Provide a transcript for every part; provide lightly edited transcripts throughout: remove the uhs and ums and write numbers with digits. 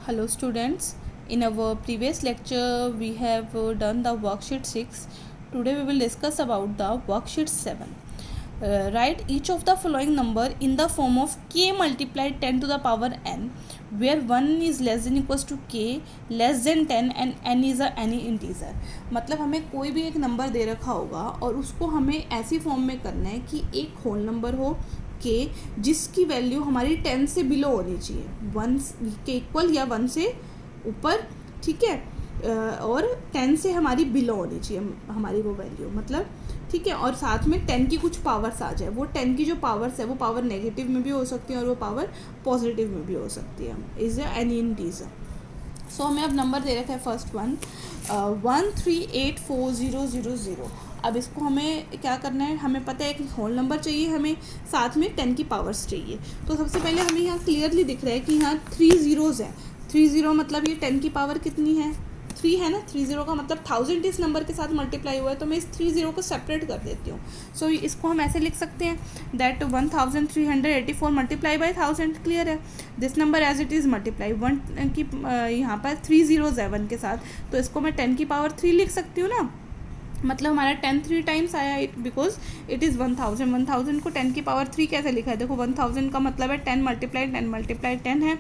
Hello students, in our previous lecture we have done the worksheet 6. Today we will discuss about the worksheet 7. Write each of the following number in the form of k multiplied 10 to the power n, where 1 is less than equals to k, less than 10 and n is a any integer. मतलब हमें कोई भी एक number दे रखा होगा और उसको हमें ऐसी फॉर्म में करना है कि एक होल नंबर हो के जिसकी वैल्यू हमारी 10 से बिलो होनी चाहिए, 1 के इक्वल या 1 से ऊपर, ठीक है, और 10 से हमारी बिलो होनी चाहिए हमारी वो वैल्यू, मतलब ठीक है, और साथ में 10 की कुछ पावर्स आ जाए। वो 10 की जो पावर्स है वो पावर नेगेटिव में भी हो सकती है और वो पावर पॉजिटिव में भी हो सकती है। Is any integer. सो हमें अब नंबर दे रखा है फर्स्ट वन 1384000। अब इसको हमें क्या करना है, हमें पता है एक होल नंबर चाहिए, हमें साथ में 10 की पावर्स चाहिए। तो सबसे पहले हमें यहाँ क्लियरली दिख रहा है कि यहाँ 3 ज़ीरोज़ हैं। 3 ज़ीरो मतलब ये 10 की पावर कितनी है, 3 है ना। 3 ज़ीरो का मतलब 1000 इस नंबर के साथ मल्टीप्लाई हुआ है, तो मैं इस 3 ज़ीरो को सेपरेट कर देती हूँ। सो इसको हम ऐसे लिख सकते हैं दैट 1384 मल्टीप्लाई बाई 1000। क्लियर है। This number as it is multiply 1 की यहाँ पर 3 ज़ीरोज़ है 1 के साथ, तो इसको मैं 10 की पावर 3 लिख सकती हूँ ना। मतलब हमारा 10 3 टाइम्स आया, इट बिकॉज इट इज़ 1000। 1000 को 10 की पावर 3 कैसे लिखा है, देखो 1000 का मतलब है 10 मल्टीप्लाई 10 है।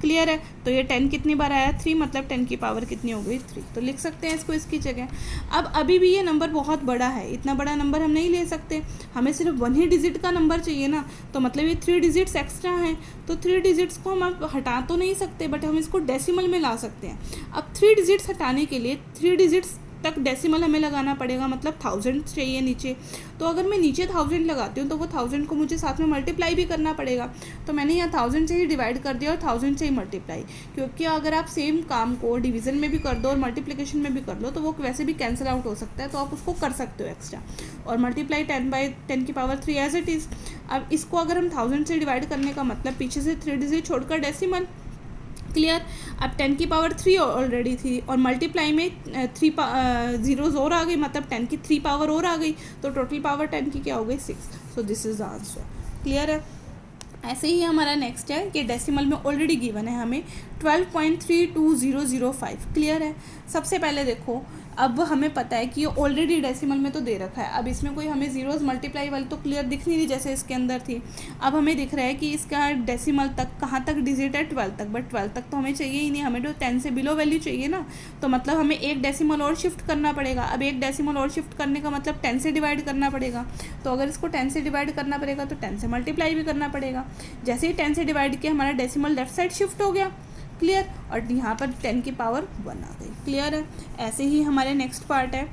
क्लियर है। तो ये 10 कितनी बार आया, 3, मतलब 10 की पावर कितनी हो गई, 3। तो लिख सकते हैं इसको इसकी जगह। अब अभी भी ये नंबर बहुत बड़ा है, इतना बड़ा नंबर हम नहीं ले सकते, हमें सिर्फ 1 ही डिजिट का नंबर चाहिए ना। तो मतलब ये 3 डिजिट्स एक्स्ट्रा हैं, तो 3 डिजिट्स को हम अब हटा तो नहीं सकते, बट हम इसको डेसिमल में ला सकते हैं। अब 3 डिजिट्स हटाने के लिए 3 डिजिट्स तक डेसिमल हमें लगाना पड़ेगा, मतलब 1000 चाहिए नीचे। तो अगर मैं नीचे 1000 लगाती हूँ तो वो 1000 को मुझे साथ में मल्टीप्लाई भी करना पड़ेगा। तो मैंने यहाँ 1000 से ही डिवाइड कर दिया और 1000 से ही मल्टीप्लाई, क्योंकि अगर आप सेम काम को डिवीज़न में भी कर दो और मल्टीप्लिकेशन में भी कर लो तो वो वैसे भी कैंसिल आउट हो सकता है, तो आप उसको कर सकते हो एक्स्ट्रा। और मल्टीप्लाई 10 बाई 10 की पावर 3 एज इट इज़। अब इसको अगर हम 1000 से डिवाइड करने का मतलब पीछे से 3 डिजिट छोड़कर डेसिमल। क्लियर। अब 10 की पावर 3 ऑलरेडी थी और मल्टीप्लाई में 3 ज़ीरोज़ और आ गई, मतलब 10 की 3 पावर और आ गई, तो टोटल पावर 10 की क्या हो गई, 6। So this is the answer. Clear है। ऐसे ही हमारा नेक्स्ट है कि डेसिमल में ऑलरेडी गिवन है हमें 12.32005। क्लियर है। सबसे पहले देखो, अब हमें पता है कि ये ऑलरेडी डेसिमल में तो दे रखा है, अब इसमें कोई हमें ज़ीरोज़ मल्टीप्लाई वाली तो क्लियर दिख नहीं रही जैसे इसके अंदर थी। अब हमें दिख रहा है कि इसका डेसिमल तक कहाँ तक डिजिट है, 12 तक, बट 12 तक तो हमें चाहिए ही नहीं, हमें तो 10 से बिलो वैल्यू चाहिए ना। तो मतलब हमें एक डेसिमल और शिफ्ट करना पड़ेगा। अब एक डेसिमल और शिफ्ट करने का मतलब 10 से डिवाइड करना पड़ेगा। तो अगर इसको 10 से डिवाइड करना पड़ेगा तो 10 से मल्टीप्लाई भी करना पड़ेगा। जैसे ही 10 से डिवाइड किया हमारा डेसिमल लेफ्ट साइड शिफ्ट हो गया। क्लियर। और यहाँ पर 10 की पावर 1 आ गई। क्लियर है। ऐसे ही हमारे नेक्स्ट पार्ट है,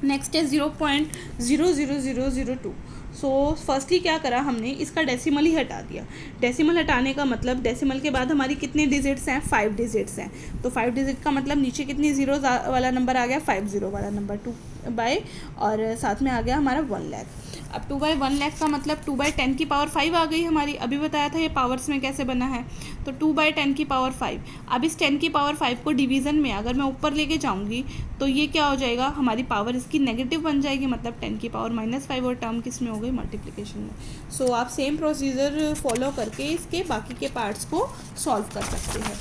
नेक्स्ट है 0.00002। सो फर्स्टली क्या करा हमने, इसका डेसिमल ही हटा दिया। डेसिमल हटाने का मतलब डेसिमल के बाद हमारी कितने डिजिट्स हैं, 5 डिजिट्स हैं। तो 5 डिजिट का मतलब नीचे कितनी ज़ीरो वाला नंबर आ गया, 50 वाला नंबर, 2 बाई और साथ में आ गया हमारा 1 लाख। अब 2 बाई 1 लाख का मतलब 2 बाई 10 की पावर 5 आ गई हमारी। अभी बताया था ये पावर्स में कैसे बना है, तो 2 बाई 10 की पावर 5। अब इस 10 की पावर 5 को डिवीज़न में अगर मैं ऊपर लेके जाऊंगी तो ये क्या हो जाएगा, हमारी पावर इसकी नेगेटिव बन जाएगी, मतलब 10 की पावर -5, और टर्म किस में हो गई, मल्टीप्लिकेशन में। सो आप सेम प्रोसीजर फॉलो करके इसके बाकी के पार्ट्स को सॉल्व कर सकते हैं।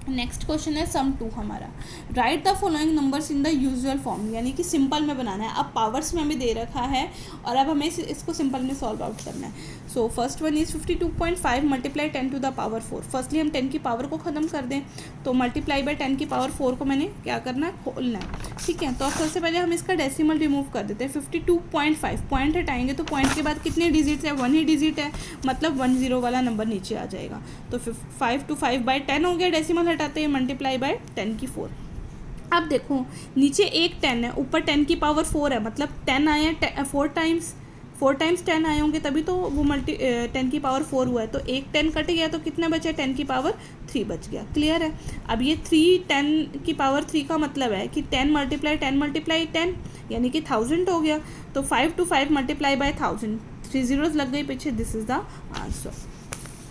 नेक्स्ट क्वेश्चन है सम 2 हमारा। Right the following numbers in the usual form, यानी कि सिंपल में बनाना है। अब पावर्स में हमें दे रखा है और अब हमें इसको सिंपल में सॉल्व आउट करना है। So first one is 52.5 multiply 10 to the power 4। Firstly हम 10 की पावर को ख़त्म कर दें, तो मल्टीप्लाई बाई 10 की पावर 4 को मैंने क्या करना है, खोलना है। ठीक है। तो अब सबसे पहले हम इसका डेसिमल रिमूव कर देते हैं। 52.5 पॉइंट हटाएंगे तो पॉइंट के बाद कितने डिजिट्स है, 1 ही डिजिट है, मतलब 10 वाला नंबर नीचे आ जाएगा। तो 5 to 5 बाई 10 हो गया, डेसिमल हटाते हैं, मल्टीप्लाई बाय 10 की 4। अब देखो नीचे एक 10 है, ऊपर 10 की पावर 4 है, मतलब 10 आए हैं 4 टाइम्स 10 आए होंगे तभी तो वो 10 की पावर 4 हुआ है। तो एक 10 कट गया तो कितना बचा, 10 की पावर 3 बच गया। क्लियर है। अब ये 3 10 की पावर 3 का मतलब है कि 10 मल्टीप्लाई 10 यानी कि 1000 हो गया। तो 5 to 5 मल्टीप्लाई बाय 1000, 3 ज़ीरोज़ लग गई पीछे, दिस इज़ द आंसर।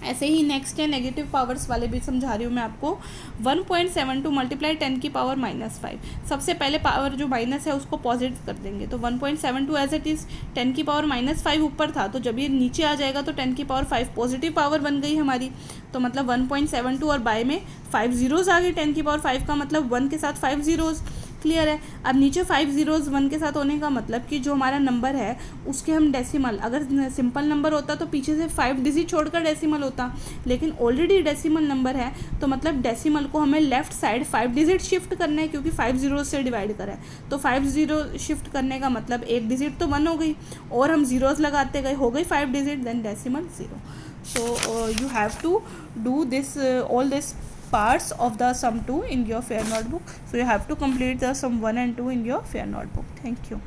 ऐसे ही नेक्स्ट है नेगेटिव पावर्स वाले भी समझा रही हूँ मैं आपको। 1.72 मल्टीप्लाई 10 की पावर -5। सबसे पहले पावर जो माइनस है उसको पॉजिटिव कर देंगे, तो 1.72 एज इट इज़। 10 की पावर -5 ऊपर था, तो जब ये नीचे आ जाएगा तो 10 की पावर 5 पॉजिटिव पावर बन गई हमारी, तो मतलब 1.72 और बाय में 5 ज़ीरोज़ आ गए 10 की पावर 5 का मतलब 1 के साथ 5 ज़ीरोज़, क्लियर है। अब नीचे 5 ज़ीरोज़ 1 के साथ होने का मतलब कि जो हमारा नंबर है उसके हम डेसिमल, अगर सिंपल नंबर होता तो पीछे से 5 डिजिट छोड़कर डेसिमल होता, लेकिन ऑलरेडी डेसिमल नंबर है तो मतलब डेसिमल को हमें लेफ्ट साइड 5 डिजिट शिफ्ट करना है, क्योंकि 5 ज़ीरो से डिवाइड करा है। तो 5 ज़ीरो शिफ्ट करने का मतलब एक डिजिट तो 1 हो गई और हम ज़ीरोज़ लगाते गए, हो गई 5 digit, then decimal 0. So you have to do this all this parts of the sum 2 in your fair notebook. So you have to complete the sum 1 and 2 in your fair notebook. Thank you.